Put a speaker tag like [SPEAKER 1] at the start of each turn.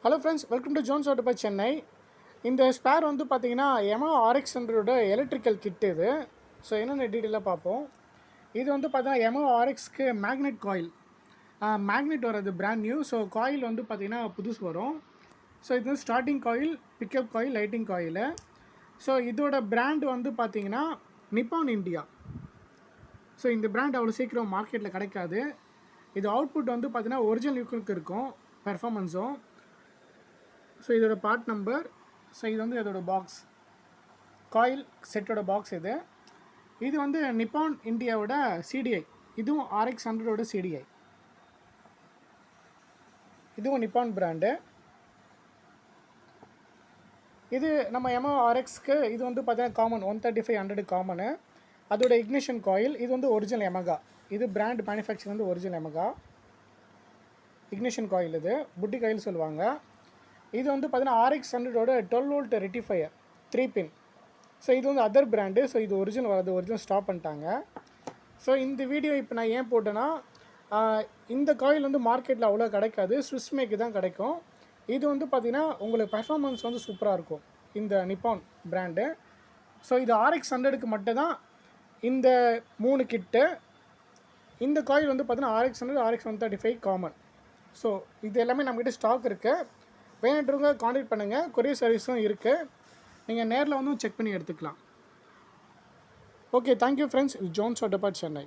[SPEAKER 1] Hello friends, welcome to Jones auto by Chennai. இந்த spare வந்து பார்த்தீங்கன்னா Yamaha RX100 எலக்ட்ரிக்கல் கிட் இது. ஸோ என்னென்ன டீட்டெயிலாக பார்ப்போம். இது வந்து பார்த்தீங்கன்னா Yamaha RXக்கு மேக்னெட் காயில் மேக்னெட் வர்றது பிராண்ட் நியூ. ஸோ காயில் வந்து பார்த்தீங்கன்னா புதுசு வரும். ஸோ இது வந்து starting coil, pickup coil, lighting coil. So இதோட பிராண்ட் வந்து பார்த்தீங்கன்னா நிப்பான் இந்தியா. ஸோ இந்த பிராண்ட் அவ்வளோ சீக்கிரம் மார்க்கெட்டில் கிடைக்காது. இது அவுட்புட் வந்து பார்த்தீங்கன்னா ஒரிஜினல் யூக்கு இருக்கும், பெர்ஃபார்மன்ஸும். ஸோ இதோட பார்ட் நம்பர். ஸோ இது வந்து இதோட பாக்ஸ், காயில் செட்டோட பாக்ஸ் இது. இது வந்து நிப்பான் இந்தியாவோட சிடிஐ, இதுவும் RX100ஓட சிடிஐ. இதுவும் நிப்பான் பிராண்டு. இது நம்ம Yamaha RXக்கு இது வந்து பார்த்தீங்கன்னா காமன் 135 காமனு. அதோட இக்னிஷன் காயில் இது வந்து ஒரிஜினல் Yamaha. இது பிராண்ட் மேனுஃபேக்சர் வந்து ஒரிஜினல் Yamaha. இக்னிஷன் காயில் இது புட்டி காயில் சொல்லுவாங்க. இது வந்து பார்த்தீங்கன்னா RX100ஓட 12 வோல்ட் ரெட்டிஃபையர் 3 பின். ஸோ இது வந்து அதர் பிராண்டு. ஸோ இது ஒரிஜினல் வராது, ஒரிஜினல் ஸ்டாப் பண்ணிட்டாங்க. ஸோ இந்த வீடியோ இப்போ நான் ஏன் போட்டேன்னா, இந்த காயில் வந்து மார்க்கெட்டில் அவ்வளோ கிடைக்காது, ஸ்விஸ் மேக்கு தான் கிடைக்கும். இது வந்து பார்த்திங்கன்னா உங்களுக்கு பர்ஃபார்மன்ஸ் வந்து சூப்பராக இருக்கும் இந்த நிப்பான் பிராண்டு. ஸோ இது RX100க்கு மட்டும்தான் இந்த 3 கிட்டு. இந்த காயில் வந்து பார்த்தீங்கன்னா RX100, RX135 காமன். ஸோ இது எல்லாமே நம்மக்கிட்ட ஸ்டாக் இருக்குது. வேணுன்றவங்க காண்டாக்ட் பண்ணுங்கள். கொரியர் சர்வீஸும் இருக்குது. நீங்கள் நேரில் வந்து செக் பண்ணி எடுத்துக்கலாம். Okay, thank you friends. இது ஜோன்ஸ் ஆட்டோ பை சென்னை.